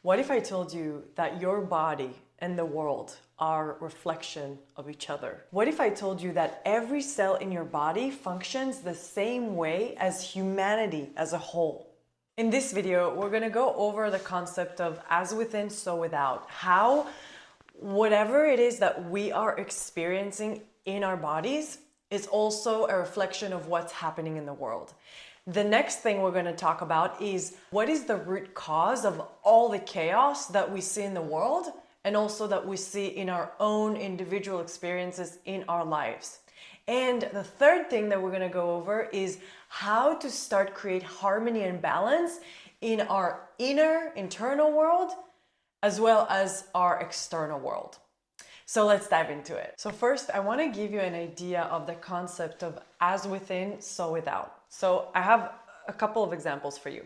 What if I told you that your body and the world are a reflection of each other? What if I told you that every cell in your body functions the same way as humanity as a whole? In this video, we're going to go over the concept of as within, so without. How whatever it is that we are experiencing in our bodies is also a reflection of what's happening in the world. The next thing we're going to talk about is what is the root cause of all the chaos that we see in the world and also that we see in our own individual experiences in our lives. And the third thing that we're going to go over is how to start create harmony and balance in our internal world as well as our external world. So let's dive into it. So first, I want to give you an idea of the concept of as within, so without. So I have a couple of examples for you.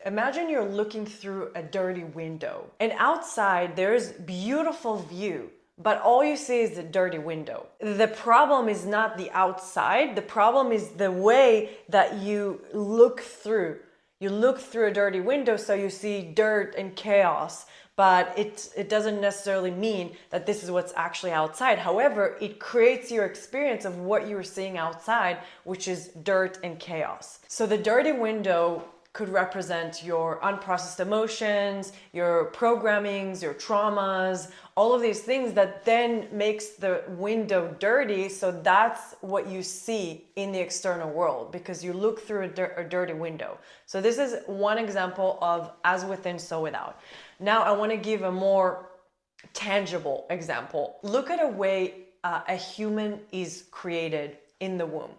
Imagine you're looking through a dirty window and outside there's beautiful view, but all you see is the dirty window. The problem is not the outside. The problem is the way that you look through. You look through a dirty window, so you see dirt and chaos, but it doesn't necessarily mean that this is what's actually outside. However, it creates your experience of what you're seeing outside, which is dirt and chaos. So the dirty window could represent your unprocessed emotions, your programmings, your traumas, all of these things that then makes the window dirty. So that's what you see in the external world because you look through a dirty window. So this is one example of as within, so without. Now I want to give a more tangible example. Look at a way a human is created in the womb.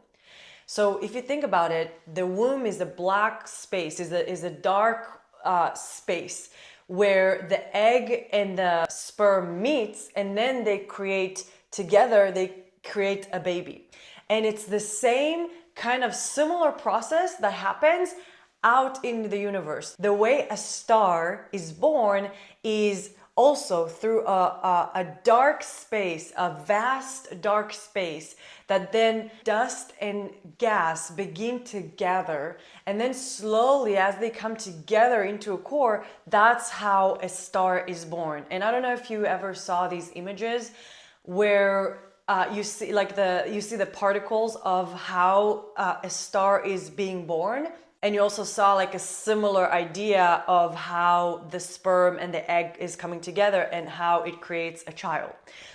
So if you think about it, the womb is a black space, is a dark space where the egg and the sperm meets, and then they create together, they create a baby. And it's the same kind of similar process that happens out in the universe. The way a star is born is also through a dark space, a vast dark space that then dust and gas begin to gather, and then slowly as they come together into a core, that's how a star is born. And I don't know if you ever saw these images where you see the particles of how a star is being born. And you also saw like a similar idea of how the sperm and the egg is coming together and how it creates a child.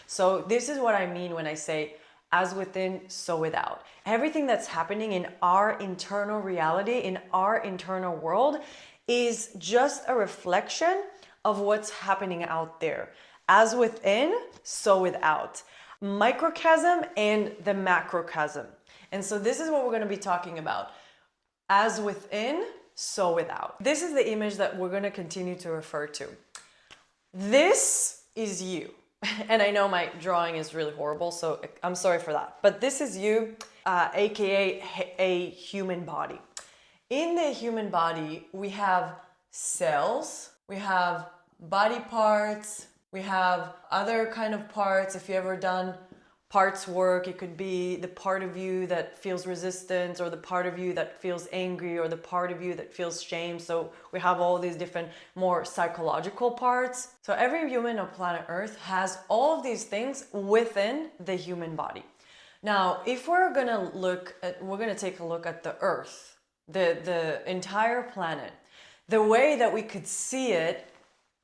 So this is what I mean when I say as within, so without. Everything that's happening in our internal reality, in our internal world, is just a reflection of what's happening out there. As within, so without. Microcosm and the macrocosm. And so this is what we're going to be talking about. As within, so without. This is the image that we're going to continue to refer to. This is you. And I know my drawing is really horrible, so I'm sorry for that. But this is you, aka a human body. In the human body, we have cells, we have body parts, we have other kind of parts. If you ever done parts work, it could be the part of you that feels resistance, or the part of you that feels angry, or the part of you that feels shame. So we have all these different more psychological parts. So every human on planet Earth has all of these things within the human body. Now, if we're gonna take a look at the Earth, the entire planet, the way that we could see it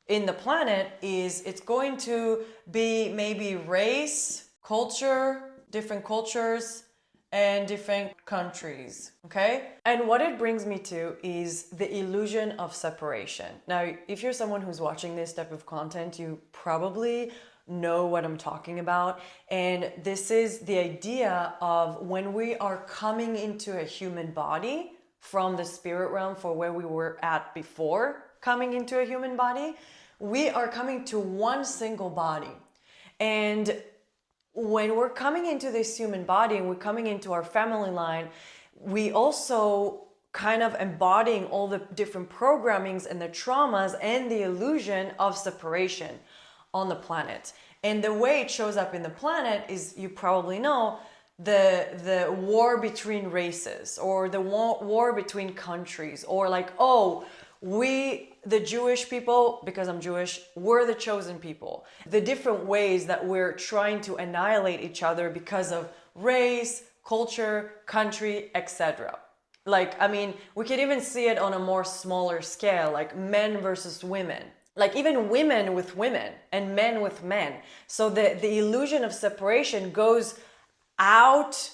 in the planet is it's going to be maybe race, culture, different cultures, and different countries, okay? And what it brings me to is the illusion of separation. Now, if you're someone who's watching this type of content, you probably know what I'm talking about. And this is the idea of when we are coming into a human body from the spirit realm for where we were at before coming into a human body, we are coming to one single body. And when we're coming into this human body and we're coming into our family line, we also kind of embodying all the different programmings and the traumas and the illusion of separation on the planet. And the way it shows up in the planet is, you probably know, the war between races, or the war between countries, or like, oh, we the Jewish people, because I'm Jewish, we're the chosen people. The different ways that we're trying to annihilate each other because of race, culture, country, etc. Like, I mean, we could even see it on a more smaller scale, like men versus women. Like even women with women and men with men. So the illusion of separation goes out,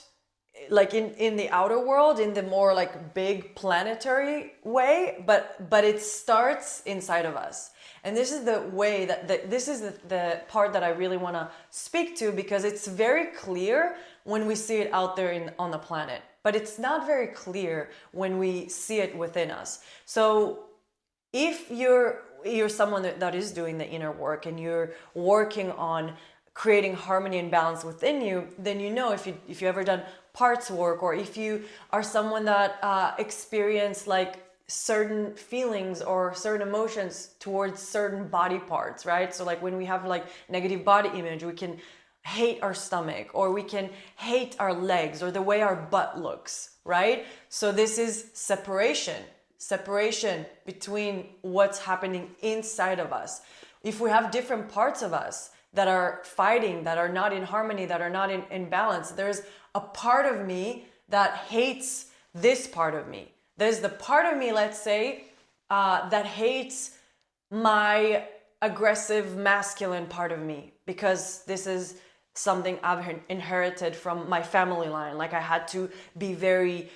like in the outer world, in the more like big planetary way, but it starts inside of us. And this is the way this is the part that I really want to speak to, because it's very clear when we see it out there on the planet, but it's not very clear when we see it within us. So if you're someone that is doing the inner work and you're working on creating harmony and balance within you, then you know, if you ever done parts work, or if you are someone that experience like certain feelings or certain emotions towards certain body parts, right? So like when we have like negative body image, we can hate our stomach, or we can hate our legs, or the way our butt looks, right? So this is separation between what's happening inside of us. If we have different parts of us that are fighting, that are not in harmony, that are not in balance, there's a part of me that hates this part of me. There's the part of me, let's say, that hates my aggressive masculine part of me, because this is something I've inherited from my family line. Like I had to be very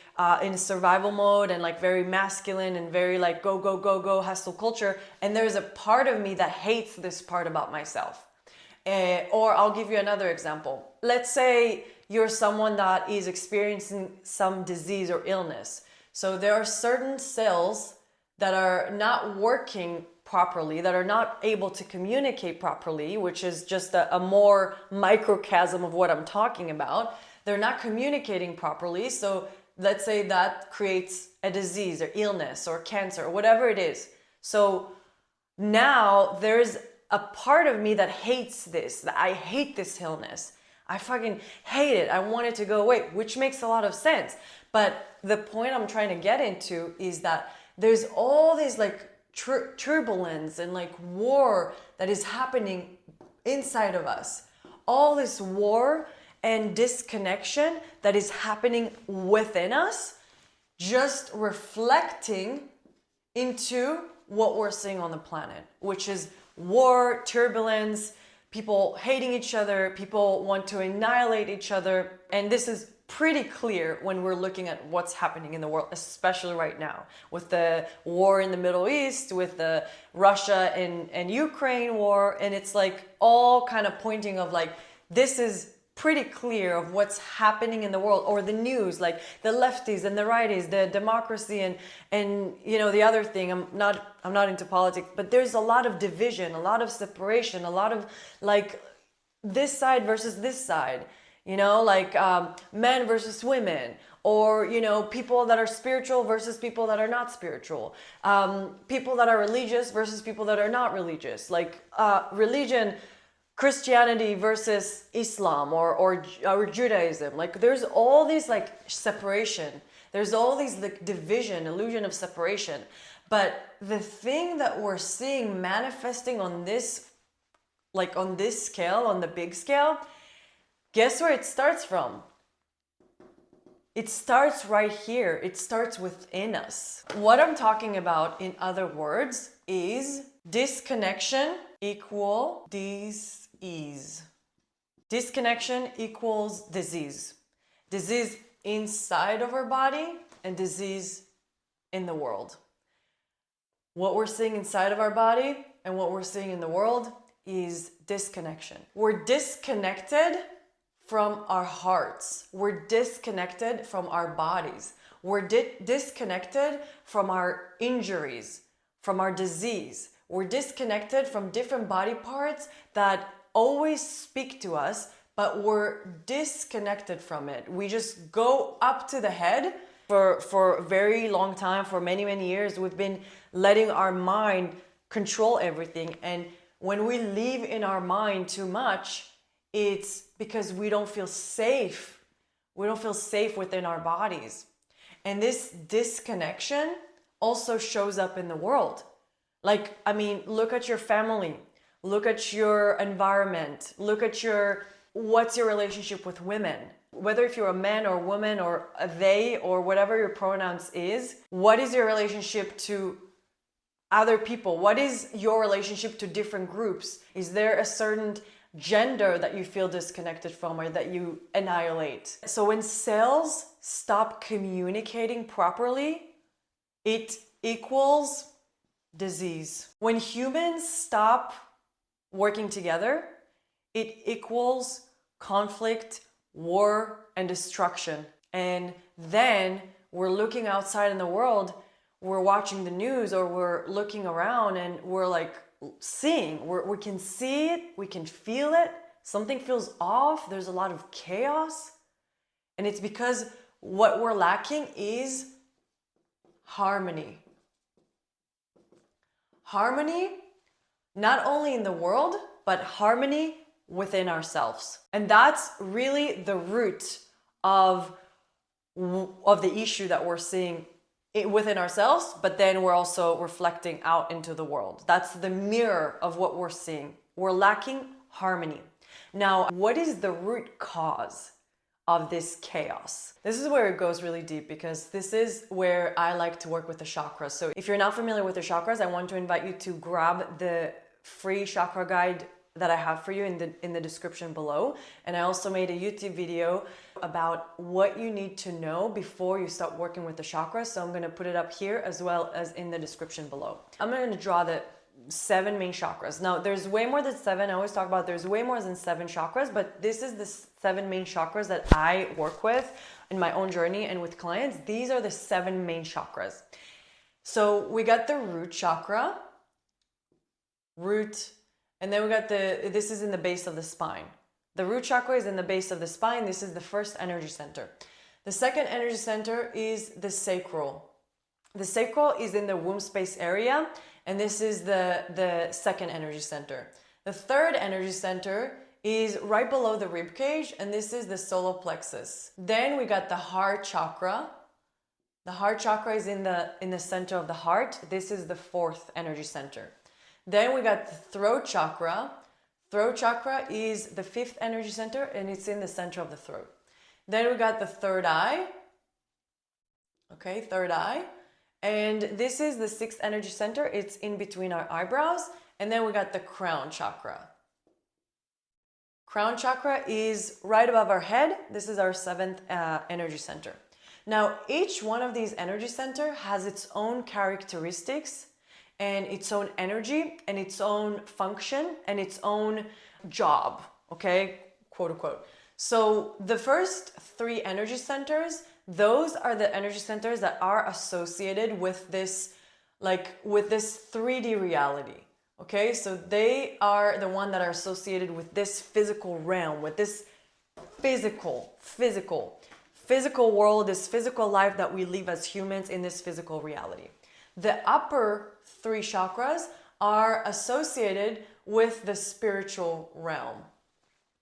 in survival mode and like very masculine and very like go hustle culture. And there's a part of me that hates this part about myself. Or I'll give you another example. Let's say you're someone that is experiencing some disease or illness. So there are certain cells that are not working properly, that are not able to communicate properly, which is just a more microcosm of what I'm talking about. They're not communicating properly. So let's say that creates a disease or illness or cancer or whatever it is. So now there's a part of me that hates this, that I hate this illness. I fucking hate it. I want it to go away, which makes a lot of sense. But the point I'm trying to get into is that there's all these like turbulence and like war that is happening inside of us. All this war and disconnection that is happening within us, just reflecting into what we're seeing on the planet, which is war, turbulence, people hating each other, people want to annihilate each other. And this is pretty clear when we're looking at what's happening in the world, especially right now with the war in the Middle East, with the Russia and Ukraine war. And it's like all kind of pointing of like, this is pretty clear of what's happening in the world, or the news, like the lefties and the righties, the democracy and you know, the other thing, I'm not into politics, but there's a lot of division, a lot of separation, a lot of like this side versus this side, you know, like men versus women, or you know, people that are spiritual versus people that are not spiritual, people that are religious versus people that are not religious, like religion, Christianity versus Islam or Judaism. Like there's all these like separation. There's all these like division, illusion of separation. But the thing that we're seeing manifesting on this, like on this scale, on the big scale, guess where it starts from? It starts right here. It starts within us. What I'm talking about, in other words, is disconnection equal disease. Disconnection equals disease. Disease inside of our body and disease in the world. What we're seeing inside of our body and what we're seeing in the world is disconnection. We're disconnected from our hearts. We're disconnected from our bodies. We're disconnected from our injuries, from our disease. We're disconnected from different body parts that always speak to us, but we're disconnected from it. We just go up to the head. For a very long time, for many, many years, we've been letting our mind control everything. And when we live in our mind too much, it's because we don't feel safe. We don't feel safe within our bodies. And this disconnection also shows up in the world. Like, I mean, look at your family, look at your environment, look at what's your relationship with women? Whether if you're a man or woman or a they or whatever your pronouns is, what is your relationship to other people? What is your relationship to different groups? Is there a certain gender that you feel disconnected from or that you annihilate? So when cells stop communicating properly, it equals disease. When humans stop working together, it equals conflict, war, and destruction. And then we're looking outside in the world, we're watching the news or we're looking around and we're like seeing, we can see it, we can feel it, something feels off, there's a lot of chaos. And it's because what we're lacking is harmony. Harmony, not only in the world, but harmony within ourselves. And that's really the root of the issue that we're seeing within ourselves, but then we're also reflecting out into the world. That's the mirror of what we're seeing. We're lacking harmony. Now, what is the root cause of this chaos? This is where it goes really deep, because this is where I like to work with the chakras. So if you're not familiar with the chakras, I want to invite you to grab the free chakra guide that I have for you in the description below. And I also made a YouTube video about what you need to know before you start working with the chakras. So I'm going to put it up here as well as in the description below. I'm going to draw the 7 main chakras. Now there's way more than 7. I always talk about there's way more than 7 chakras, but this is the 7 main chakras that I work with in my own journey and with clients. These are the 7 main chakras. So we got the root chakra, and then we got this is in the base of the spine. The root chakra is in the base of the spine. This is the first energy center. The second energy center is the sacral. The sacral is in the womb space area, and this is the second energy center. The third energy center is right below the rib cage, and this is the solar plexus. Then we got the heart chakra. The heart chakra is in the center of the heart. This is the 4th energy center. Then we got the throat chakra. Throat chakra is the 5th energy center, and it's in the center of the throat. Then we got the third eye. Okay, third eye. And this is the 6th energy center. It's in between our eyebrows. And then we got the crown chakra. Crown chakra is right above our head. This is our 7th energy center. Now, each one of these energy centers has its own characteristics and its own energy and its own function and its own job, okay, quote unquote. So the first 3 energy centers, those are the energy centers that are associated with this, with this 3D reality. Okay, so they are the one that are associated with this physical realm, with this physical world, this physical life that we live as humans in this physical reality. The upper 3 chakras are associated with the spiritual realm.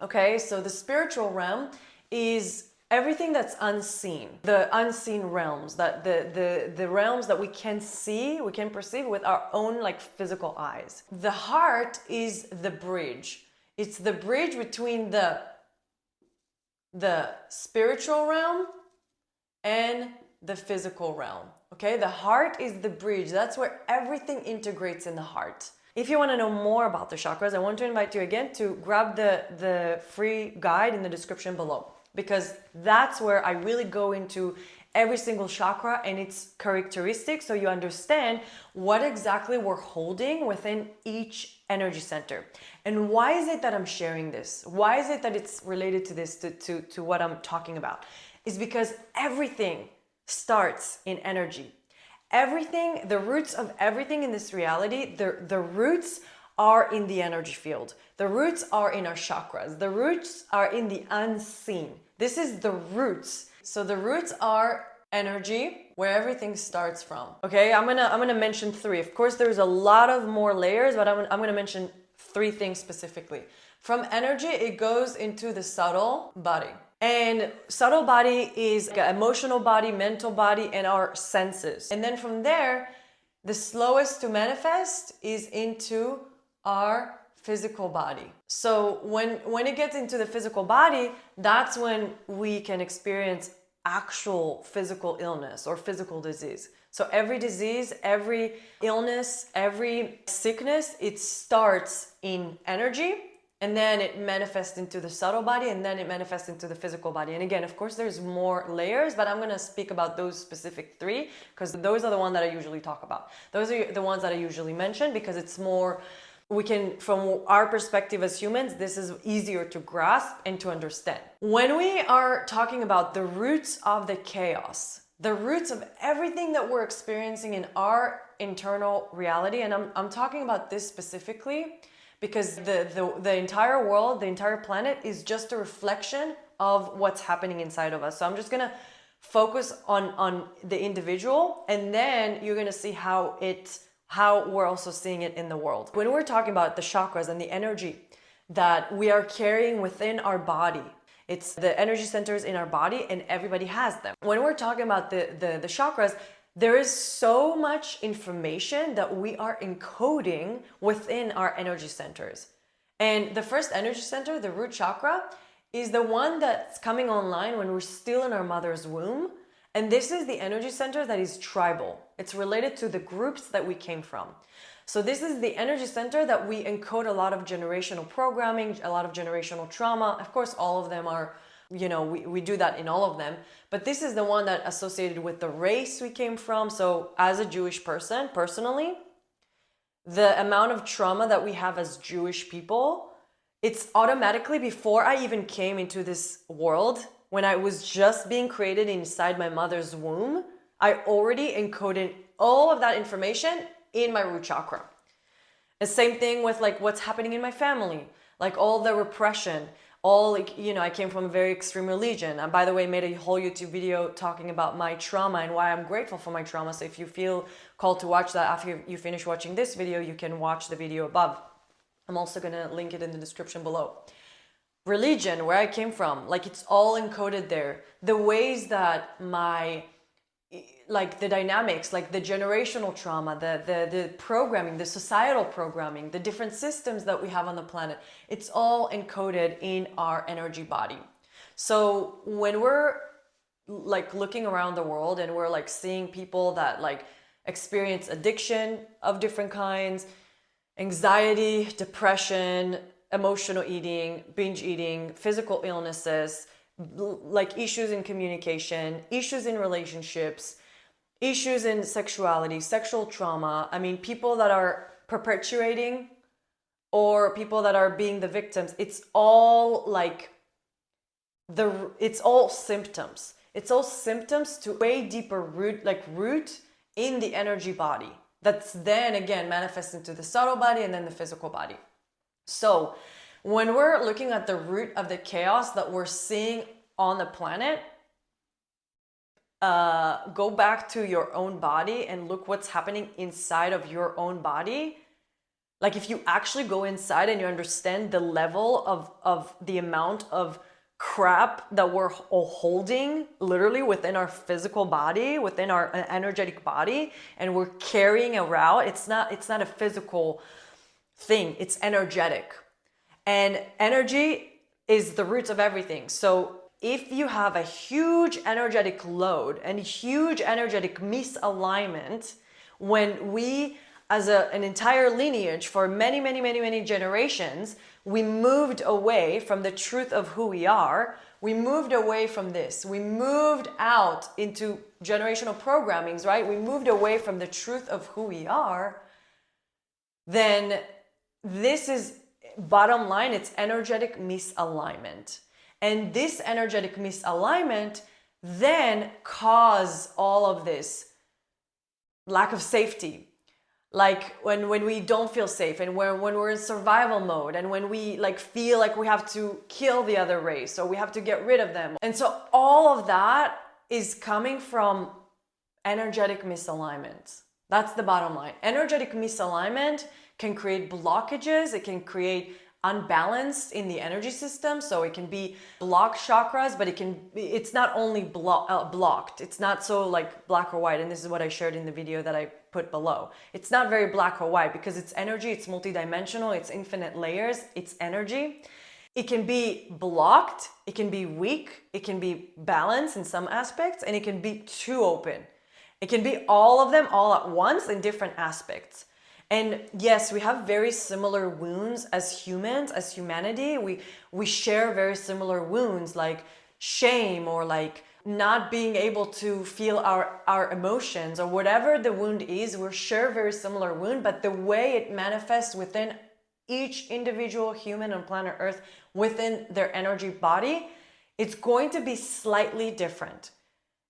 Okay, so the spiritual realm is everything that's unseen, the unseen realms, that the realms that we can see, we can perceive with our own physical eyes. The heart is the bridge. It's the bridge between the spiritual realm and the physical realm. Okay, the heart is the bridge. That's where everything integrates in the heart. If you want to know more about the chakras, I want to invite you again to grab the free guide in the description below, because that's where I really go into every single chakra and its characteristics, so you understand what exactly we're holding within each energy center. And why is it that I'm sharing this? Why is it that it's related to this, to what I'm talking about? Is because everything starts in energy. Everything, the roots of everything in this reality, the roots are in the energy field. The roots are in our chakras. The roots are in the unseen. This is the roots. So the roots are energy, where everything starts from. Okay, I'm gonna mention 3. Of course, there's a lot of more layers, but I'm gonna mention 3 things specifically. From energy, it goes into the subtle body. And subtle body is emotional body, mental body, and our senses. And then from there, The slowest to manifest is into our physical body. So when it gets into the physical body, that's when we can experience actual physical illness or physical disease. So every disease, every illness, every sickness, it starts in energy, and then it manifests into the subtle body, and then it manifests into the physical body. And again, of course, there's more layers, but I'm going to speak about those specific three because those are the ones that I usually talk about. Those are the ones that I usually mention because it's more, we can, from our perspective as humans, this is easier to grasp and to understand. When we are talking about the roots of the chaos, the roots of everything that we're experiencing in our internal reality, and I'm talking about this specifically because the entire world, the entire planet is just a reflection of what's happening inside of us. So I'm just gonna focus on the individual, and then you're gonna see how we're also seeing it in the world. When we're talking about the chakras and the energy that we are carrying within our body, it's the energy centers in our body, and everybody has them. When we're talking about the chakras, there is so much information that we are encoding within our energy centers. And the first energy center, the root chakra, is the one that's coming online when we're still in our mother's womb. And this is the energy center that is tribal. It's related to the groups that we came from. So this is the energy center that we encode a lot of generational programming, a lot of generational trauma. Of course, all of them are, we do that in all of them. But this is the one that associated with the race we came from. So as a Jewish person, personally, the amount of trauma that we have as Jewish people, it's automatically, before I even came into this world, when I was just being created inside my mother's womb, I already encoded all of that information in my root chakra. The same thing with like what's happening in my family, like all the repression, all like, I came from a very extreme religion. And by the way, I made a whole YouTube video talking about my trauma and why I'm grateful for my trauma. So if you feel called to watch that after you finish watching this video, you can watch the video above. I'm also gonna link it in the description below. Religion, where I came from, like it's all encoded there. The ways that the dynamics, like the generational trauma, the programming, the societal programming, the different systems that we have on the planet, it's all encoded in our energy body. So when we're like looking around the world and we're like seeing people that like experience addiction of different kinds, anxiety, depression, emotional eating, binge eating, physical illnesses, like issues in communication, issues in relationships, issues in sexuality, sexual trauma. I mean, people that are perpetuating or people that are being the victims, it's all like it's all symptoms. It's all symptoms to way deeper root in the energy body. That's then again manifests into the subtle body and then the physical body. So when we're looking at the root of the chaos that we're seeing on the planet, go back to your own body and look what's happening inside of your own body. Like if you actually go inside and you understand the level of the amount of crap that we're all holding literally within our physical body, within our energetic body, and we're carrying around, it's not a physical thing, it's energetic. And energy is the roots of everything. So if you have a huge energetic load and huge energetic misalignment, when we, as an entire lineage for many generations, we moved away from the truth of who we are, we moved away from this, we moved out into generational programmings, right? We moved away from the truth of who we are, then this is, bottom line, it's energetic misalignment. And this energetic misalignment then cause all of this lack of safety. Like when we don't feel safe and when we're in survival mode and when we like feel like we have to kill the other race or we have to get rid of them. And so all of that is coming from energetic misalignment. That's the bottom line. Energetic misalignment can create blockages. It can create unbalanced in the energy system. So it can be blocked chakras, but it's not only blocked. It's not so like black or white. And this is what I shared in the video that I put below. It's not very black or white because it's energy, it's multidimensional, it's infinite layers, it's energy. It can be blocked, it can be weak, it can be balanced in some aspects, and it can be too open. It can be all of them all at once in different aspects. And yes, we have very similar wounds as humans, as humanity. We share very similar wounds like shame or like not being able to feel our emotions or whatever the wound is. We share very similar wound, but the way it manifests within each individual human on planet Earth within their energy body, it's going to be slightly different.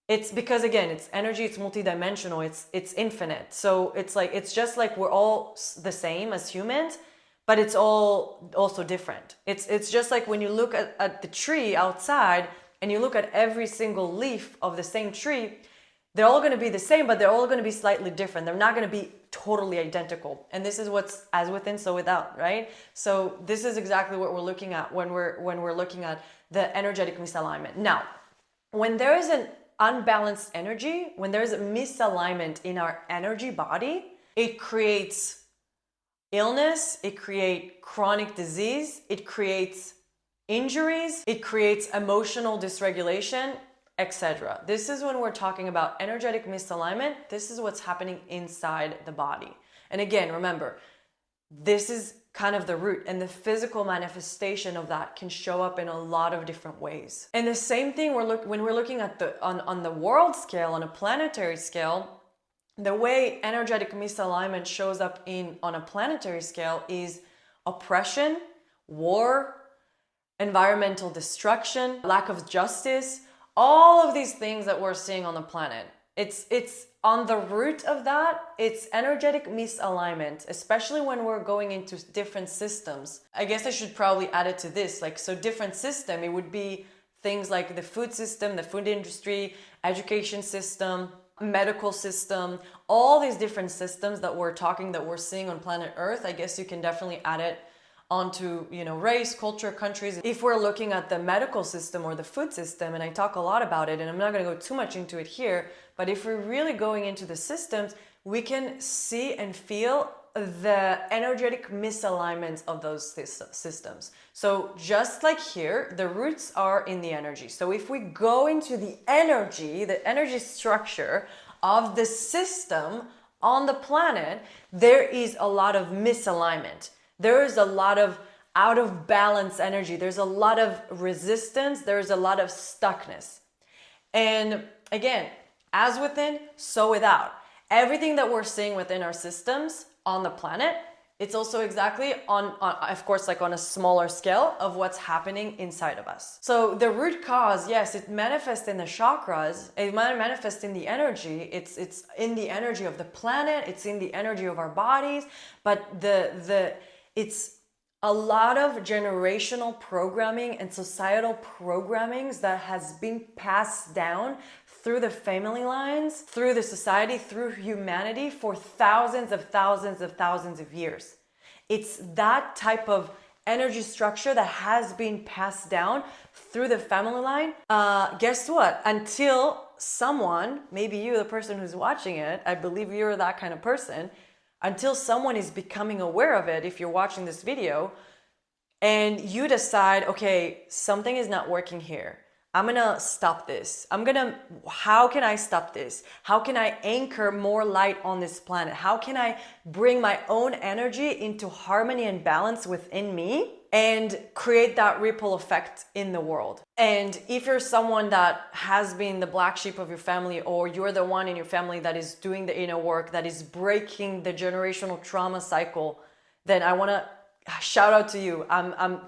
It's because again, it's energy, it's multidimensional, it's infinite. So it's just like we're all the same as humans, but it's all also different. It's just like when you look at the tree outside and you look at every single leaf of the same tree, they're all going to be the same, but they're all going to be slightly different. They're not going to be totally identical. And this is what's as within, so without, right? So this is exactly what we're looking at when we're looking at the energetic misalignment. Now, when there is an unbalanced energy, when there's a misalignment in our energy body, it creates illness, it creates chronic disease, it creates injuries, it creates emotional dysregulation, etc. This is when we're talking about energetic misalignment. This is what's happening inside the body. And again, remember, this is kind of the root, and the physical manifestation of that can show up in a lot of different ways. And the same thing when we're looking at on the world scale, on a planetary scale, the way energetic misalignment shows up on a planetary scale is oppression, war, environmental destruction, lack of justice, all of these things that we're seeing on the planet. It's on the root of that, it's energetic misalignment, especially when we're going into different systems. I guess I should probably add it to this, like, so different system, it would be things like the food system, the food industry, education system, medical system, all these different systems that we're seeing on planet Earth. I guess you can definitely add it onto, race, culture, countries. If we're looking at the medical system or the food system, and I talk a lot about it, and I'm not going to go too much into it here, but if we're really going into the systems, we can see and feel the energetic misalignments of those systems. So just like here, the roots are in the energy. So if we go into the energy structure of the system on the planet, there is a lot of misalignment. There is a lot of out of balance energy. There's a lot of resistance. There's a lot of stuckness. And again, as within, so without. Everything that we're seeing within our systems on the planet, it's also exactly on of course, like on a smaller scale of what's happening inside of us. So the root cause, yes, it manifests in the chakras, it might manifest in the energy, it's in the energy of the planet, it's in the energy of our bodies, but it's a lot of generational programming and societal programmings that has been passed down through the family lines, through the society, through humanity for thousands of years. It's that type of energy structure that has been passed down through the family line. Guess what? Until someone, maybe you, the person who's watching it, I believe you're that kind of person, until someone is becoming aware of it, if you're watching this video, and you decide, okay, something is not working here. I'm gonna stop this. How can I stop this? How can I anchor more light on this planet? How can I bring my own energy into harmony and balance within me and create that ripple effect in the world? And if you're someone that has been the black sheep of your family, or you're the one in your family that is doing the inner work, that is breaking the generational trauma cycle, then I wanna shout out to you.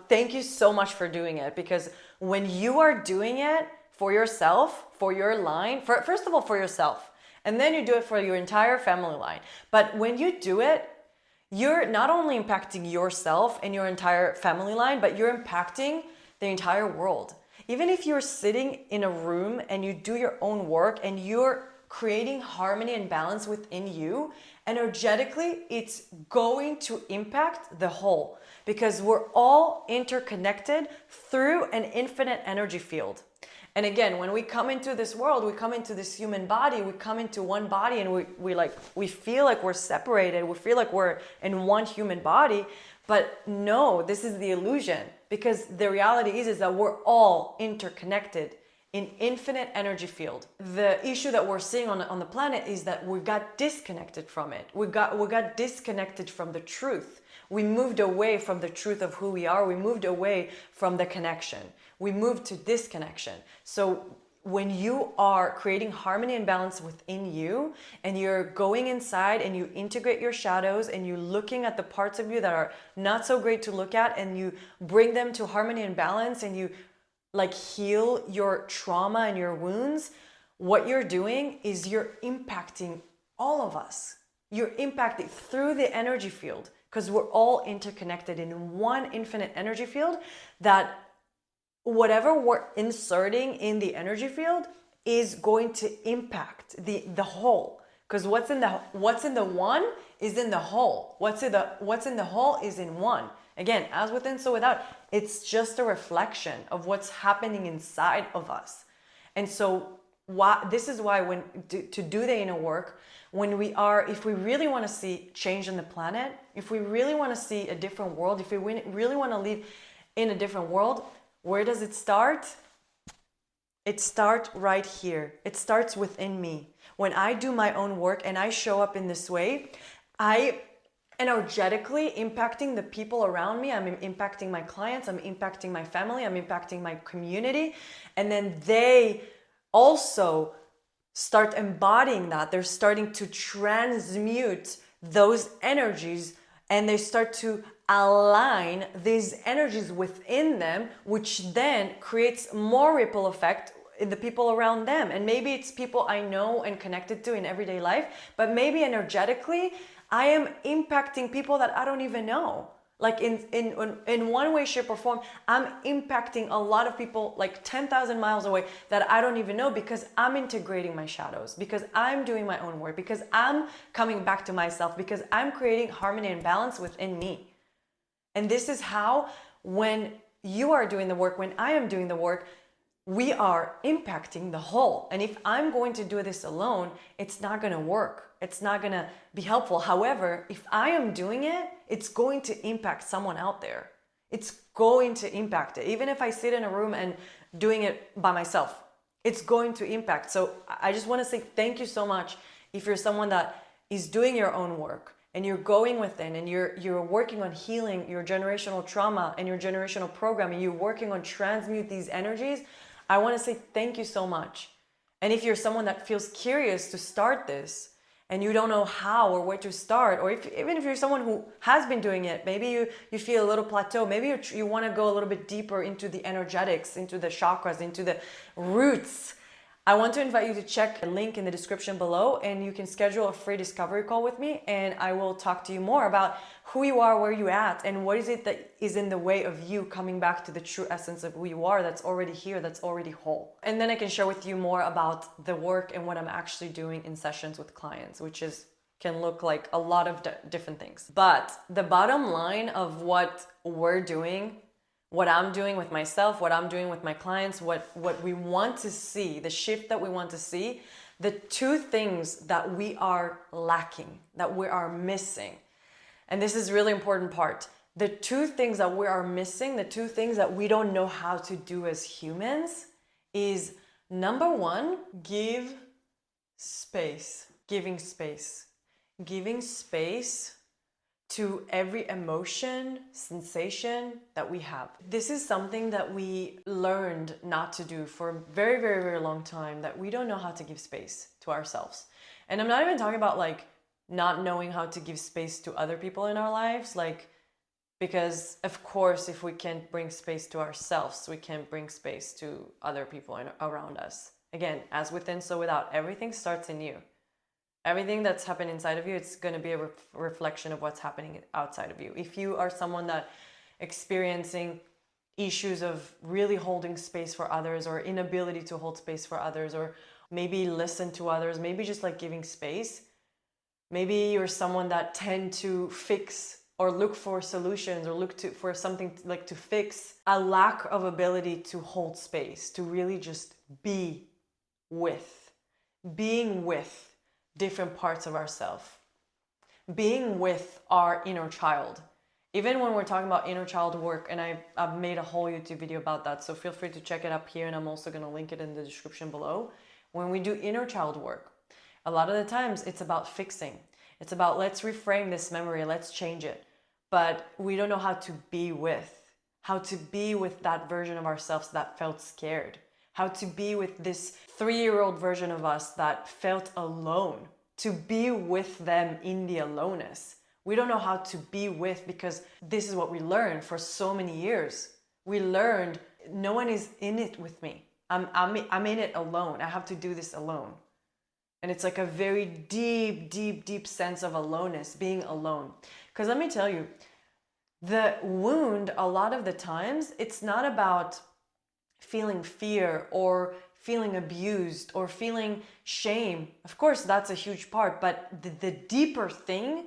Thank you so much for doing it, because when you are doing it for yourself, for your line, first of all for yourself, and then you do it for your entire family line. But when you do it, you're not only impacting yourself and your entire family line, but you're impacting the entire world. Even if you're sitting in a room and you do your own work and you're creating harmony and balance within you, energetically, it's going to impact the whole, because we're all interconnected through an infinite energy field. And again, when we come into this world, we come into this human body, we come into one body, and we feel like we're separated, we feel like we're in one human body. But no, this is the illusion, because the reality is that we're all interconnected in infinite energy field. The issue that we're seeing on the planet is that we got disconnected from it. We got disconnected from the truth. We moved away from the truth of who we are. We moved away from the connection. We moved to disconnection. So when you are creating harmony and balance within you, and you're going inside and you integrate your shadows, and you're looking at the parts of you that are not so great to look at, and you bring them to harmony and balance, and you like heal your trauma and your wounds, what you're doing is you're impacting all of us. You're impacting through the energy field, because we're all interconnected in one infinite energy field, that whatever we're inserting in the energy field is going to impact the whole. Because what's in the one is in the whole. What's in the whole is in one. Again, as within, so without. It's just a reflection of what's happening inside of us. And so this is why when to do the inner work, if we really want to see change in the planet, if we really want to see a different world, if we really want to live in a different world, where does it start? It starts right here. It starts within me. When I do my own work and I show up in this way, I energetically impacting the people around me. I'm impacting my clients, I'm impacting my family, I'm impacting my community. And then they also start embodying that. They're starting to transmute those energies, and they start to align these energies within them, which then creates more ripple effect in the people around them. And maybe it's people I know and connected to in everyday life, but maybe energetically I am impacting people that I don't even know. Like in one way, shape, or form, I'm impacting a lot of people like 10,000 miles away that I don't even know, because I'm integrating my shadows, because I'm doing my own work, because I'm coming back to myself, because I'm creating harmony and balance within me. And this is how, when you are doing the work, when I am doing the work, we are impacting the whole. And if I'm going to do this alone, it's not going to work. It's not going to be helpful. However, if I am doing it, it's going to impact someone out there. It's going to impact it. Even if I sit in a room and doing it by myself, it's going to impact. So I just want to say thank you so much. If you're someone that is doing your own work, and you're going within, and you're working on healing your generational trauma and your generational programming, you're working on transmute these energies, I want to say thank you so much. And if you're someone that feels curious to start this, and you don't know how or where to start, or even if you're someone who has been doing it, maybe you feel a little plateau, maybe you want to go a little bit deeper into the energetics, into the chakras, into the roots, I want to invite you to check the link in the description below, and you can schedule a free discovery call with me, and I will talk to you more about who you are, where you're at, and what is it that is in the way of you coming back to the true essence of who you are, that's already here, that's already whole. And then I can share with you more about the work and what I'm actually doing in sessions with clients, which can look like a lot of different things. But the bottom line of what we're doing, what I'm doing with myself, what I'm doing with my clients, what we want to see, the shift that we want to see, the two things that we are lacking, that we are missing. And this is really important part. The two things that we are missing, the two things that we don't know how to do as humans is, number one, give space, giving space. Giving space to every emotion, sensation that we have. This is something that we learned not to do for a very, very, very long time, that we don't know how to give space to ourselves. And I'm not even talking about like not knowing how to give space to other people in our lives, because of course, if we can't bring space to ourselves, we can't bring space to other people around us. Again, as within, so without. Everything starts in you. Everything that's happened inside of you, it's going to be a reflection of what's happening outside of you. If you are someone that experiencing issues of really holding space for others, or inability to hold space for others, or maybe listen to others, maybe just like giving space, Maybe you're someone that tend to fix or look for solutions or for something like to fix a lack of ability to hold space, to really just be with, being with different parts of ourselves, being with our inner child. Even when we're talking about inner child work, and I've made a whole YouTube video about that, so feel free to check it up here, and I'm also going to link it in the description below. When we do inner child work, a lot of the times it's about fixing. It's about, let's reframe this memory, let's change it. But we don't know how to be with that version of ourselves that felt scared, how to be with this 3-year-old version of us that felt alone, to be with them in the aloneness. We don't know how to be with, because this is what we learned for so many years. We learned no one is in it with me. I'm in it alone. I have to do this alone. And it's like a very deep, deep, deep sense of aloneness, being alone. Because let me tell you, the wound, a lot of the times, it's not about feeling fear or feeling abused or feeling shame. Of course, that's a huge part, but the deeper thing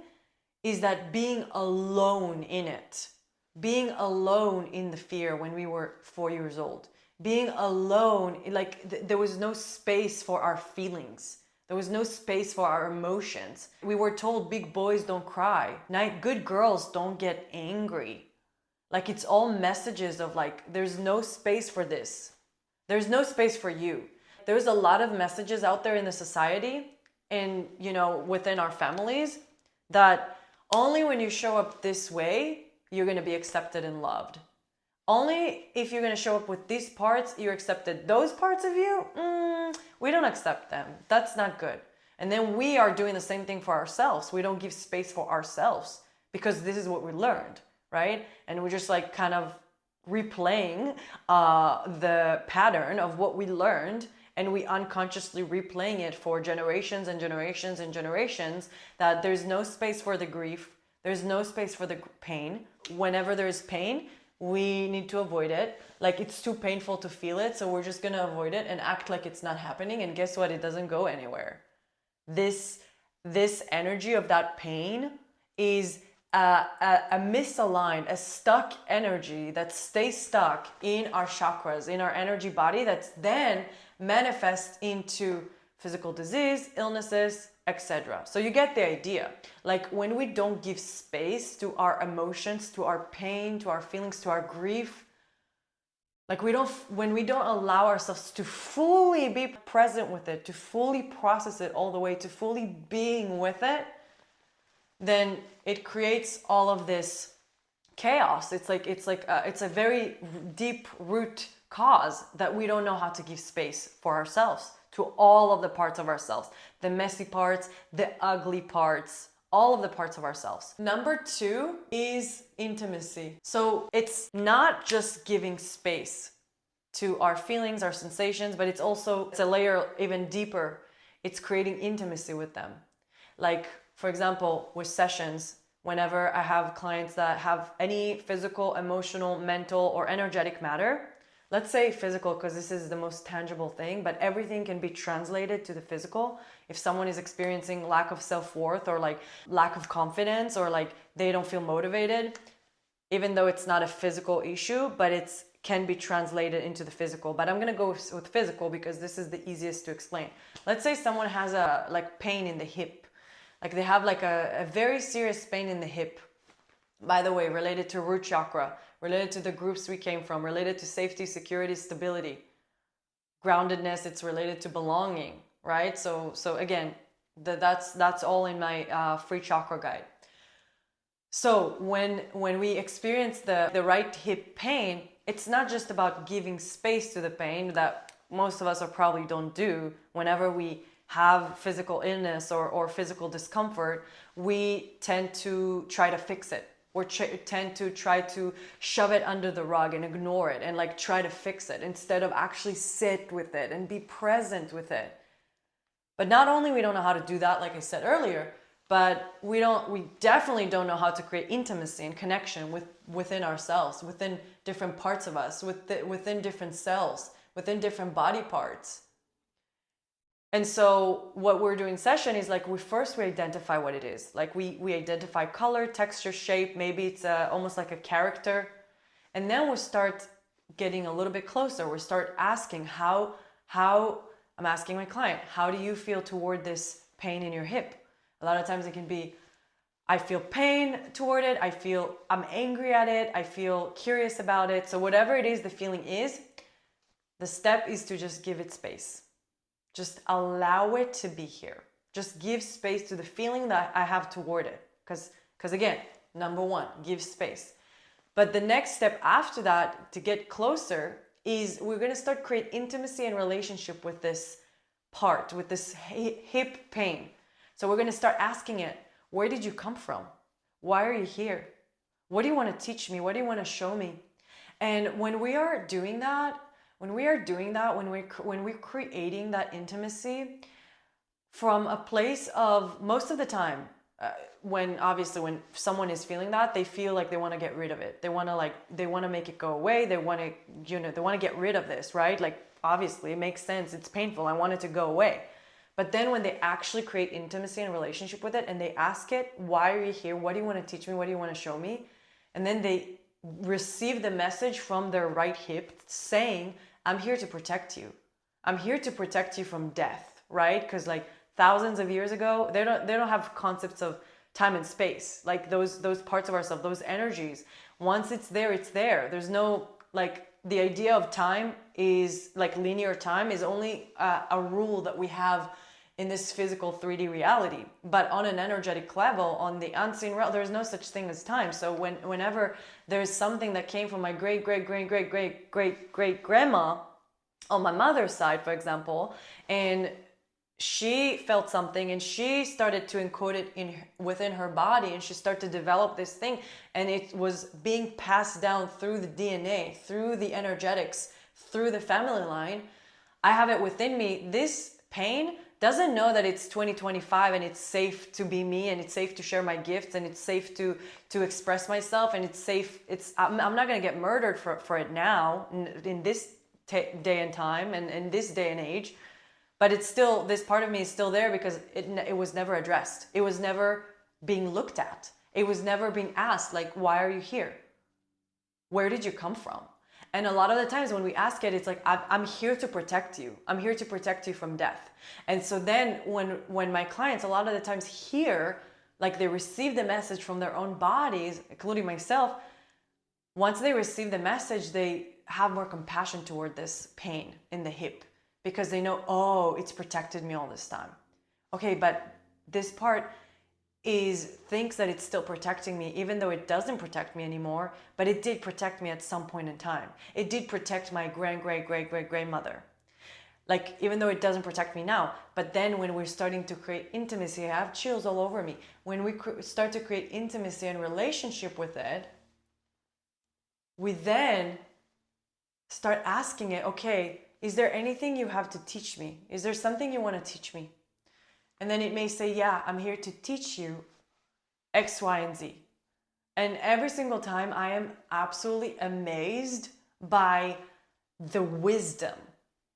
is that being alone in it, being alone in the fear when we were 4 years old, being alone, like there was no space for our feelings. There was no space for our emotions. We were told big boys don't cry. Good girls don't get angry. Like, it's all messages of like, there's no space for this. There's no space for you. There's a lot of messages out there in the society and, within our families, that only when you show up this way, you're going to be accepted and loved. Only if you're going to show up with these parts, you're accepted. Those parts of you, we don't accept them. That's not good. And then we are doing the same thing for ourselves. We don't give space for ourselves because this is what we learned, right? And we're just like kind of replaying the pattern of what we learned, and we unconsciously replaying it for generations and generations and generations, that there's no space for the grief. There's no space for the pain. Whenever there's pain, we need to avoid it. Like, it's too painful to feel it, so we're just gonna avoid it and act like it's not happening. And guess what? It doesn't go anywhere. This energy of that pain is a misaligned, a stuck energy that stays stuck in our chakras, in our energy body, that's then manifests into physical disease, illnesses, etc. So you get the idea. Like, when we don't give space to our emotions, to our pain, to our feelings, to our grief, like when we don't allow ourselves to fully be present with it, to fully process it all the way, to fully being with it, then it creates all of this chaos. It's a very deep root cause that we don't know how to give space for ourselves, to all of the parts of ourselves, the messy parts, the ugly parts, all of the parts of ourselves. Number 2 is intimacy. So it's not just giving space to our feelings, our sensations, but it's a layer even deeper. It's creating intimacy with them. Like, for example, with sessions, whenever I have clients that have any physical, emotional, mental, or energetic matter, let's say physical because this is the most tangible thing, but everything can be translated to the physical. If someone is experiencing lack of self-worth or like lack of confidence, or like they don't feel motivated, even though it's not a physical issue, but it can be translated into the physical. But I'm going to go with physical because this is the easiest to explain. Let's say someone has a pain in the hip. Like, they have like a very serious pain in the hip. By the way, related to root chakra, related to the groups we came from, related to safety, security, stability, groundedness. It's related to belonging, right? So again, that's all in my free chakra guide. So when we experience the right hip pain, it's not just about giving space to the pain that most of us probably don't do. Whenever we have physical illness or physical discomfort, we tend to try to fix it, or tend to try to shove it under the rug and ignore it and like try to fix it instead of actually sit with it and be present with it. But not only we don't know how to do that, like I said earlier, but we definitely don't know how to create intimacy and connection within ourselves, within different parts of us, within different cells, within different body parts. And so what we're doing session is like we identify what it is. Like we identify color, texture, shape. Maybe it's almost like a character. And then we start getting a little bit closer. We start asking how I'm asking my client, how do you feel toward this pain in your hip? A lot of times it can be, I feel pain toward it. I'm angry at it. I feel curious about it. So whatever it is, the feeling is, the step is to just give it space. Just allow it to be here. Just give space to the feeling that I have toward it. Because again, number one, give space. But the next step after that to get closer is we're going to start create intimacy and relationship with this part, with this hip pain. So we're going to start asking it, where did you come from? Why are you here? What do you want to teach me? What do you want to show me? And when we are doing that, when we're creating that intimacy from a place of, most of the time, when someone is feeling that, they feel like they want to get rid of it. They want to make it go away. They want to get rid of this, right? Like, obviously it makes sense. It's painful. I want it to go away. But then when they actually create intimacy and relationship with it and they ask it, why are you here? What do you want to teach me? What do you want to show me? And then they receive the message from their right hip saying, I'm here to protect you. I'm here to protect you from death, right? Because like thousands of years ago, they don't have concepts of time and space, like those parts of ourselves, those energies. Once it's there, it's there. There's no, like, the idea of time is like linear time is only a rule that we have in this physical 3D reality. But on an energetic level, on the unseen realm, there's no such thing as time. So whenever there's something that came from my great grandma on my mother's side, for example, and she felt something and she started to encode it within her body, and she started to develop this thing, and it was being passed down through the DNA, through the energetics, through the family line. I have it within me. This pain doesn't know that it's 2025 and it's safe to be me, and it's safe to share my gifts, and it's safe to express myself, and it's safe. I'm not going to get murdered for it now in this day and time and in this day and age. But it's still, this part of me is still there because it was never addressed. It was never being looked at. It was never being asked, like, why are you here? Where did you come from? And a lot of the times when we ask it, it's like, I'm here to protect you. I'm here to protect you from death. And so then when my clients a lot of the times hear, like they receive the message from their own bodies, including myself, once they receive the message, they have more compassion toward this pain in the hip, because they know, oh, it's protected me all this time. Okay, but this part thinks that it's still protecting me, even though it doesn't protect me anymore, but it did protect me at some point in time. It did protect my grandmother. Like, even though it doesn't protect me now, but then when we're starting to create intimacy, I have chills all over me. When we start to create intimacy and relationship with it, we then start asking it, okay, is there anything you have to teach me? Is there something you want to teach me? And then it may say, yeah, I'm here to teach you X, Y, and Z. And every single time I am absolutely amazed by the wisdom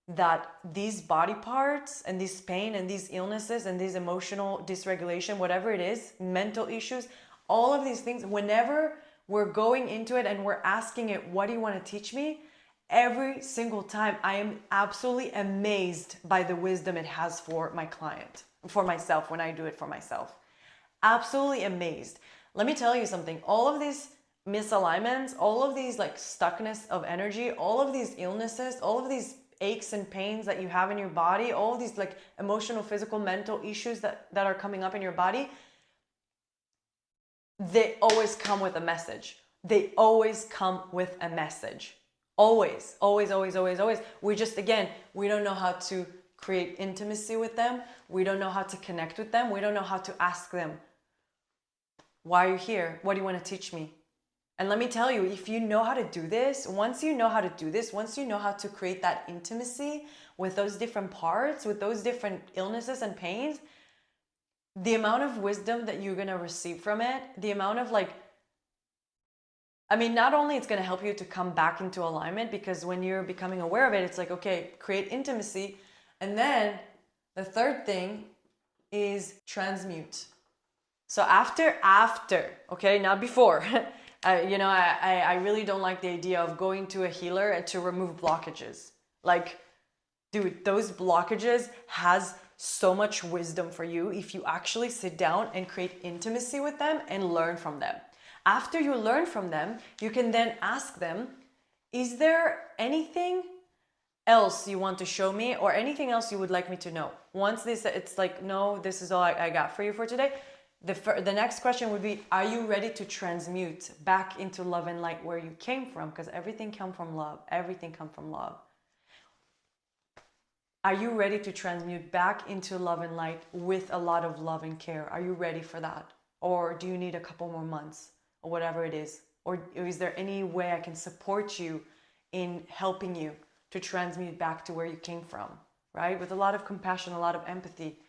that these body parts and this pain and these illnesses and these emotional dysregulation, whatever it is, mental issues, all of these things, whenever we're going into it and we're asking it, what do you want to teach me? Every single time I am absolutely amazed by the wisdom it has for my client, for myself, when I do it for myself. Absolutely amazed. Let me tell you something. All of these misalignments, all of these like stuckness of energy, all of these illnesses, all of these aches and pains that you have in your body, all of these like emotional, physical, mental issues that are coming up in your body, they always come with a message. They always come with a message. Always. We just, again, we don't know how to create intimacy with them. We don't know how to connect with them. We don't know how to ask them, why are you here? What do you want to teach me? And let me tell you, if you know how to do this, once you know how to create that intimacy with those different parts, with those different illnesses and pains, the amount of wisdom that you're going to receive from it, the amount of like, I mean, not only it's going to help you to come back into alignment, because when you're becoming aware of it, it's like, okay, create intimacy. And then The third thing is transmute. So after, okay, not before. I really don't like the idea of going to a healer and to remove blockages. Like, dude, those blockages has so much wisdom for you if you actually sit down and create intimacy with them and learn from them. After you learn from them, you can then ask them, is there anything else you want to show me or anything else you would like me to know? Once it's like, no, this is all I got for you for today. The next question would be, are you ready to transmute back into love and light where you came from? Because everything comes from love. Everything comes from love. Are you ready to transmute back into love and light with a lot of love and care? Are you ready for that? Or do you need a couple more months or whatever it is? Or is there any way I can support you in helping you to transmute back to where you came from, right? With a lot of compassion, a lot of empathy.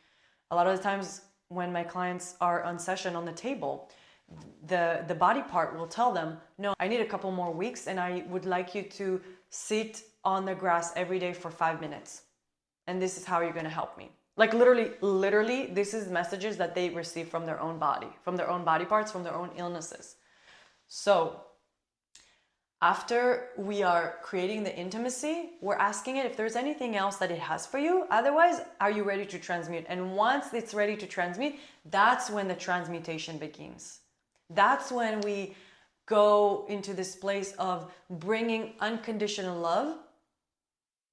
A lot of the times when my clients are on session on the table, the body part will tell them, no, I need a couple more weeks and I would like you to sit on the grass every day for 5 minutes. And this is how you're going to help me. Like literally, this is messages that they receive from their own body parts, from their own illnesses. So after we are creating the intimacy, we're asking it if there's anything else that it has for you. Otherwise, are you ready to transmute? And once it's ready to transmute, that's when the transmutation begins. That's when we go into this place of bringing unconditional love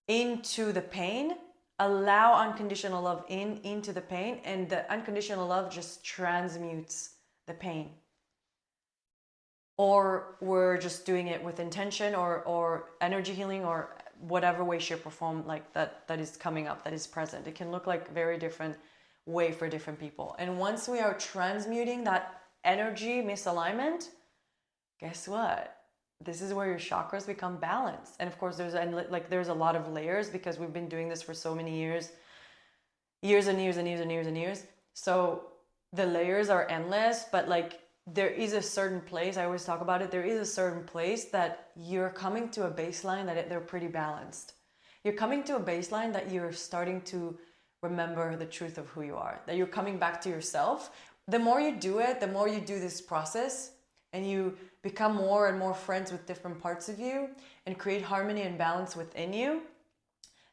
into the pain, allow unconditional love into the pain, and the unconditional love just transmutes the pain. Or we're just doing it with intention or energy healing or whatever way, shape, or form like that is coming up, that is present. It can look like very different way for different people. And once we are transmuting that energy misalignment, guess what? This is where your chakras become balanced. And of course, there's a lot of layers because we've been doing this for so many years and years. So the layers are endless, but like there is a certain place, I always talk about it, there is a certain place that you're coming to a baseline that they're pretty balanced. You're coming to a baseline that you're starting to remember the truth of who you are, that you're coming back to yourself. The more you do it, the more you do this process, and you become more and more friends with different parts of you and create harmony and balance within you,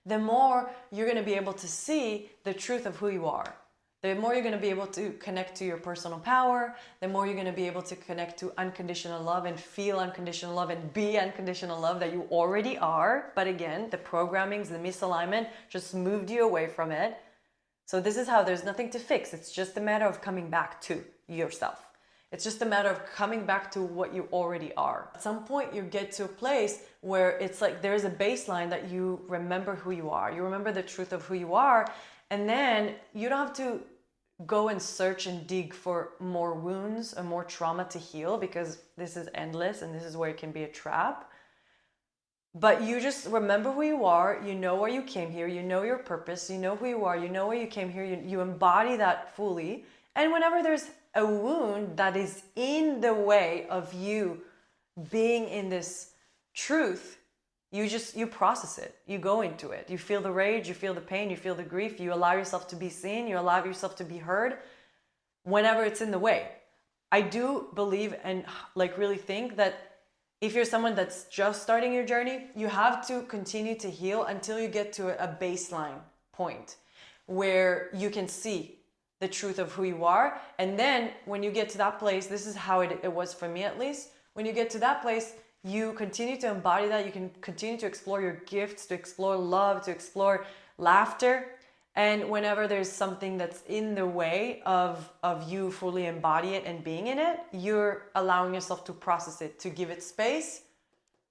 the more you're going to be able to see the truth of who you are. The more you're going to be able to connect to your personal power, the more you're going to be able to connect to unconditional love and feel unconditional love and be unconditional love that you already are. But again, the programmings, the misalignment just moved you away from it. So this is how there's nothing to fix. It's just a matter of coming back to yourself. It's just a matter of coming back to what you already are. At some point, you get to a place where it's like there's a baseline that you remember who you are. You remember the truth of who you are. And then you don't have to go and search and dig for more wounds and more trauma to heal, because this is endless and this is where it can be a trap. But you just remember who you are, you know why you came here, you know your purpose, you know who you are, you know why you came here, you embody that fully. And whenever there's a wound that is in the way of you being in this truth, you process it, you go into it, you feel the rage, you feel the pain, you feel the grief, you allow yourself to be seen, you allow yourself to be heard whenever it's in the way. I do believe and like really think that if you're someone that's just starting your journey, you have to continue to heal until you get to a baseline point where you can see the truth of who you are. And then when you get to that place, this is how it was for me at least, when you get to that place, you continue to embody that, you can continue to explore your gifts, to explore love, to explore laughter. And whenever there's something that's in the way of you fully embody it and being in it, you're allowing yourself to process it, to give it space,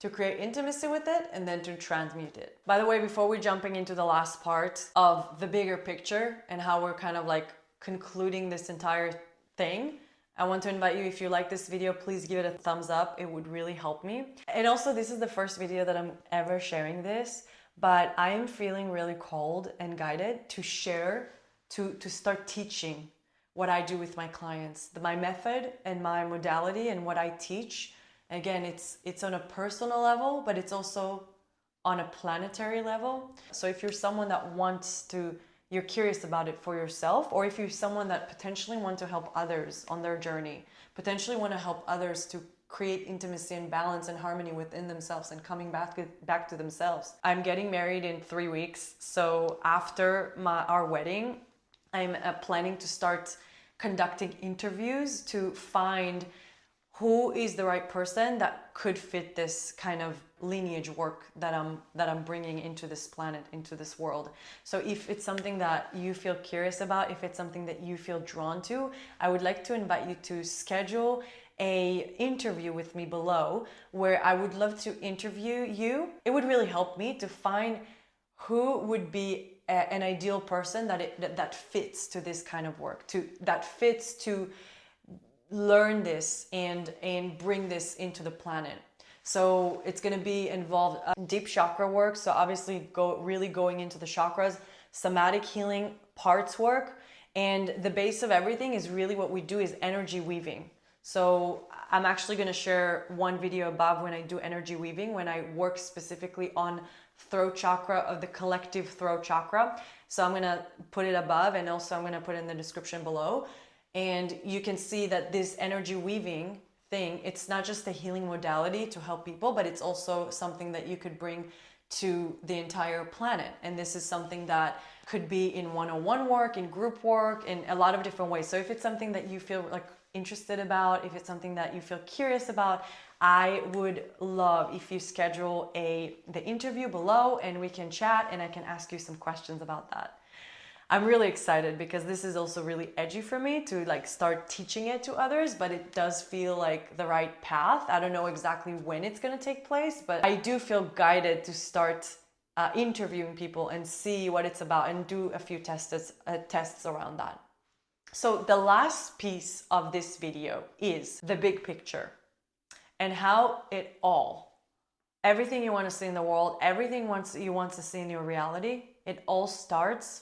to create intimacy with it, and then to transmute it. By the way, before we're jumping into the last part of the bigger picture and how we're kind of like concluding this entire thing, I want to invite you, if you like this video, please give it a thumbs up. It would really help me. And also, this is the first video that I'm ever sharing this, but I am feeling really called and guided to share, to start teaching what I do with my clients, my method and my modality and what I teach. Again, it's on a personal level, but it's also on a planetary level. So if you're someone that wants to you're curious about it for yourself, or if you're someone that potentially want to help others on their journey, potentially want to help others to create intimacy and balance and harmony within themselves and coming back to themselves. I'm getting married in 3 weeks, so after our wedding, I'm planning to start conducting interviews to find who is the right person that could fit this kind of lineage work that I'm bringing into this planet, into this world. So if it's something that you feel curious about, if it's something that you feel drawn to, I would like to invite you to schedule a interview with me below, where I would love to interview you. It would really help me to find who would be an ideal person that fits to this kind of work, that fits to learn this and bring this into the planet. So it's going to be involved deep chakra work, so obviously really going into the chakras, somatic healing, parts work, and the base of everything is really what we do is energy weaving. So I'm actually going to share one video above when I do energy weaving, when I work specifically on throat chakra, of the collective throat chakra. So I'm going to put it above, and also I'm going to put it in the description below. And you can see that this energy weaving thing, it's not just a healing modality to help people, but it's also something that you could bring to the entire planet. And this is something that could be in one-on-one work, in group work, in a lot of different ways. So if it's something that you feel like interested about, if it's something that you feel curious about, I would love if you schedule the interview below and we can chat and I can ask you some questions about that. I'm really excited because this is also really edgy for me to like start teaching it to others, but it does feel like the right path. I don't know exactly when it's going to take place, but I do feel guided to start interviewing people and see what it's about and do a few tests around that. So the last piece of this video is the big picture and how everything you want to see in the world, everything you want to see in your reality, it all starts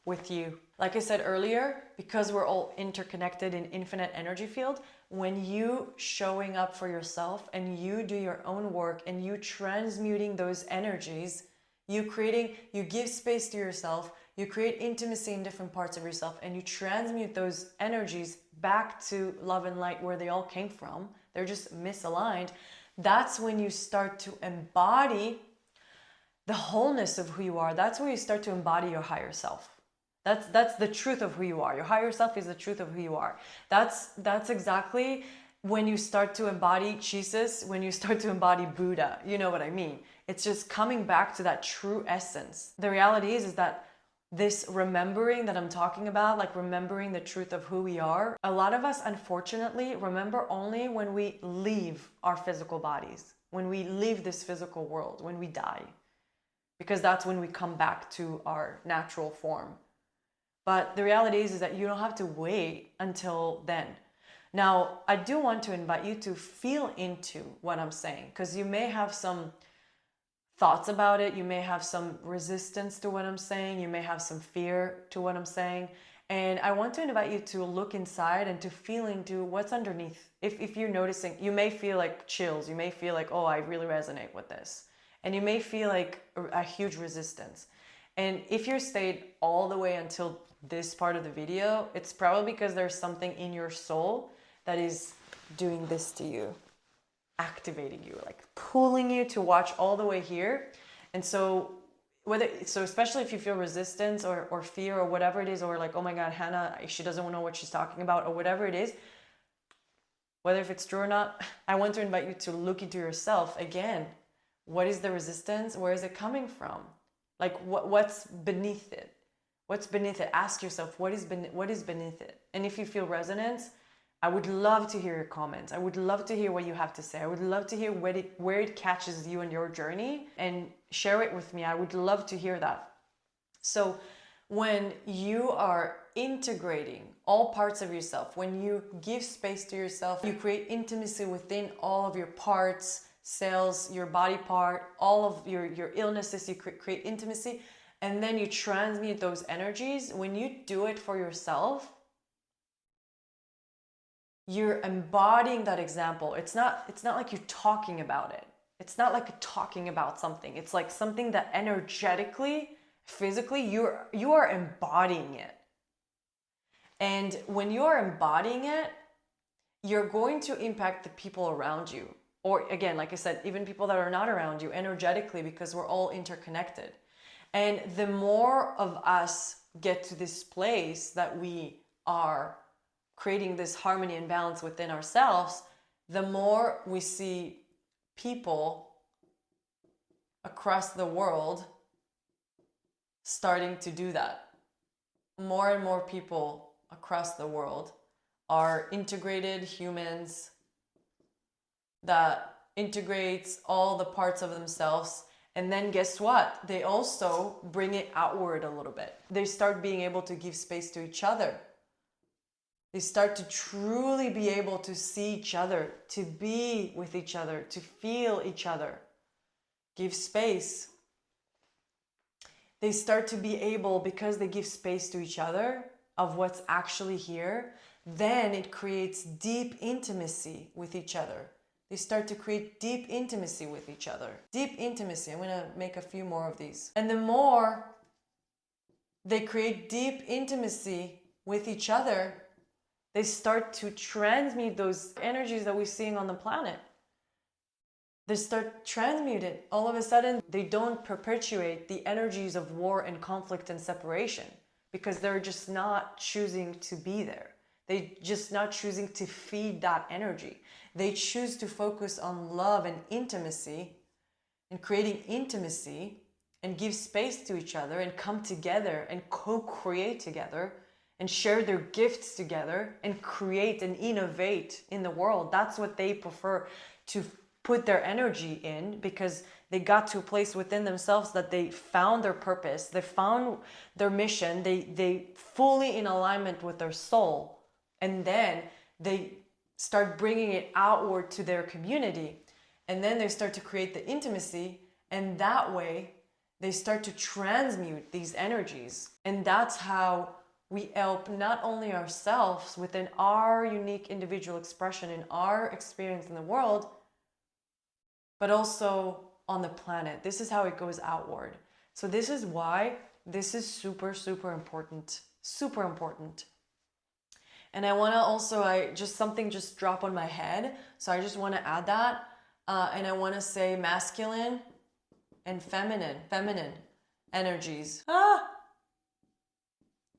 with you. Like I said earlier, because we're all interconnected in infinite energy field, when you showing up for yourself and you do your own work and you transmuting those energies, you give space to yourself, you create intimacy in different parts of yourself, and you transmute those energies back to love and light where they all came from. They're just misaligned. That's when you start to embody the wholeness of who you are. That's where you start to embody your higher self. That's the truth of who you are. Your higher self is the truth of who you are. That's exactly when you start to embody Jesus, when you start to embody Buddha. You know what I mean? It's just coming back to that true essence. The reality is that this remembering that I'm talking about, like remembering the truth of who we are, a lot of us unfortunately remember only when we leave our physical bodies, when we leave this physical world, when we die, because that's when we come back to our natural form. But the reality is that you don't have to wait until then. Now, I do want to invite you to feel into what I'm saying, because you may have some thoughts about it. You may have some resistance to what I'm saying. You may have some fear to what I'm saying. And I want to invite you to look inside and to feel into what's underneath. If you're noticing, you may feel like chills. You may feel like, oh, I really resonate with this. And you may feel like a huge resistance. And if you stayed all the way until this part of the video, it's probably because there's something in your soul that is doing this to you, activating you, like pulling you to watch all the way here. And so especially if you feel resistance or fear or whatever it is, or like, oh my God, Hanna, she doesn't know what she's talking about, or whatever it is, whether if it's true or not, I want to invite you to look into yourself again. What is the resistance? Where is it coming from? Like what's beneath it? What's beneath it? Ask yourself, what is beneath it? And if you feel resonance, I would love to hear your comments. I would love to hear what you have to say. I would love to hear where it catches you in your journey, and share it with me. I would love to hear that. So when you are integrating all parts of yourself, when you give space to yourself, you create intimacy within all of your parts, cells, your body part, all of your illnesses, you create intimacy, and then you transmute those energies. When you do it for yourself, you're embodying that example. It's not like you're talking about it. It's not like talking about something. It's like something that energetically physically, you are embodying it. And when you are embodying it, you're going to impact the people around you. Or again, like I said, even people that are not around you energetically, because we're all interconnected. And the more of us get to this place that we are creating this harmony and balance within ourselves, the more we see people across the world starting to do that. More and more people across the world are integrated humans that integrates all the parts of themselves. And then guess what? They also bring it outward a little bit. They start being able to give space to each other. They start to truly be able to see each other, to be with each other, to feel each other. Give space. They start to be able, because they give space to each other of what's actually here, then it creates deep intimacy with each other. They start to create deep intimacy with each other. Deep intimacy. I'm going to make a few more of these. And the more they create deep intimacy with each other, they start to transmute those energies that we're seeing on the planet. They start transmuted. All of a sudden, they don't perpetuate the energies of war and conflict and separation, because they're just not choosing to be there. They're just not choosing to feed that energy. They choose to focus on love and intimacy and creating intimacy and give space to each other and come together and co-create together and share their gifts together and create and innovate in the world. That's what they prefer to put their energy in, because they got to a place within themselves that they found their purpose, they found their mission, they fully in alignment with their soul, and then they start bringing it outward to their community, and then they start to create the intimacy, and that way they start to transmute these energies. And that's how we help not only ourselves within our unique individual expression in our experience in the world, but also on the planet. This is how it goes outward. So this is why this is super, super important. Super important. And I want to also, something just dropped on my head. So I just want to add that. And I want to say masculine and feminine energies. Oh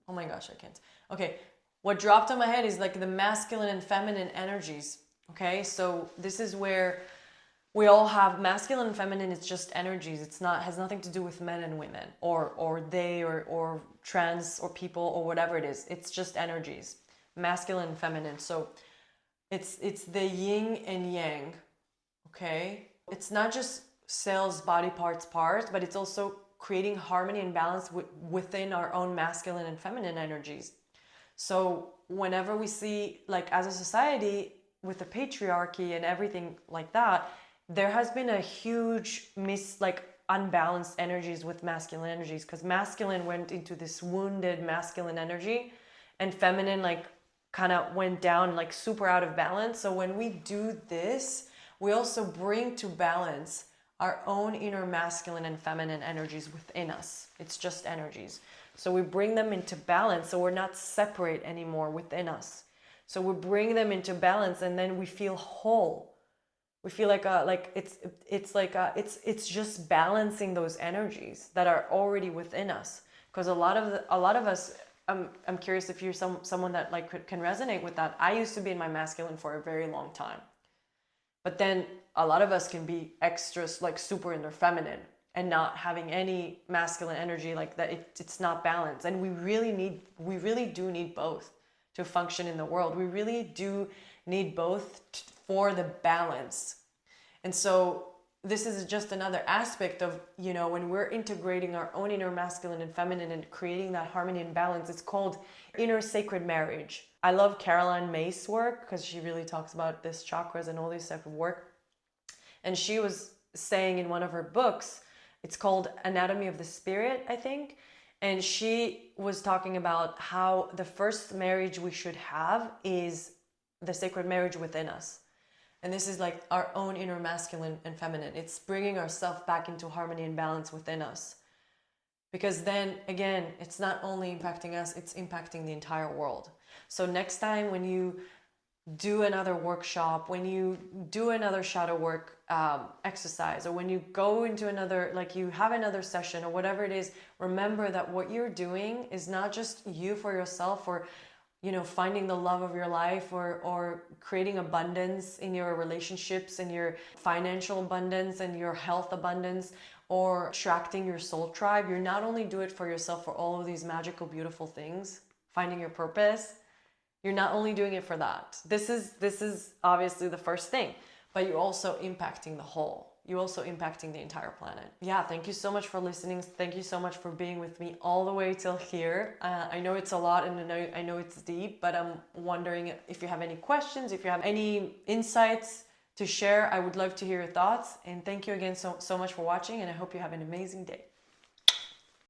my gosh, I can't. Okay. What dropped on my head is like the masculine and feminine energies. Okay. So this is where we all have masculine and feminine. It's just energies. It's not, has nothing to do with men and women or they or trans or people or whatever it is. It's just energies, masculine and feminine. So it's the yin and yang. Okay. It's not just cells, body parts, but it's also creating harmony and balance within our own masculine and feminine energies. So whenever we see, like as a society with the patriarchy and everything like that, there has been a huge unbalanced energies with masculine energies, because masculine went into this wounded masculine energy and feminine kind of went down super out of balance. So when we do this, we also bring to balance our own inner masculine and feminine energies within us. It's just energies. So we bring them into balance, so we're not separate anymore within us. So we bring them into balance, and then we feel whole. We feel it's just balancing those energies that are already within us. Because a lot of us, I'm curious if you're someone that can resonate with that. I used to be in my masculine for a very long time, but then a lot of us can be extra super in their feminine and not having any masculine energy like that. It's not balanced, and we really do need both to function in the world. We really do need both for the balance. And so this is just another aspect of, when we're integrating our own inner masculine and feminine and creating that harmony and balance, it's called inner sacred marriage. I love Caroline May's work because she really talks about this chakras and all this type of work. And she was saying in one of her books, it's called Anatomy of the Spirit, I think. And she was talking about how the first marriage we should have is the sacred marriage within us. And this is our own inner masculine and feminine. It's bringing ourselves back into harmony and balance within us. Because then again, it's not only impacting us, it's impacting the entire world. So next time when you do another workshop, when you do another shadow work exercise, or when you go into another, like you have another session or whatever it is, remember that what you're doing is not just you for yourself, or finding the love of your life, or creating abundance in your relationships and your financial abundance and your health abundance, or attracting your soul tribe. You're not only do it for yourself for all of these magical, beautiful things, finding your purpose. You're not only doing it for that. This is obviously the first thing, but you're also impacting the whole. You're also impacting the entire planet. Yeah, thank you so much for listening. Thank you so much for being with me all the way till here. I know it's a lot, and I know it's deep, but I'm wondering if you have any questions, if you have any insights to share. I would love to hear your thoughts. And thank you again so much for watching, and I hope you have an amazing day.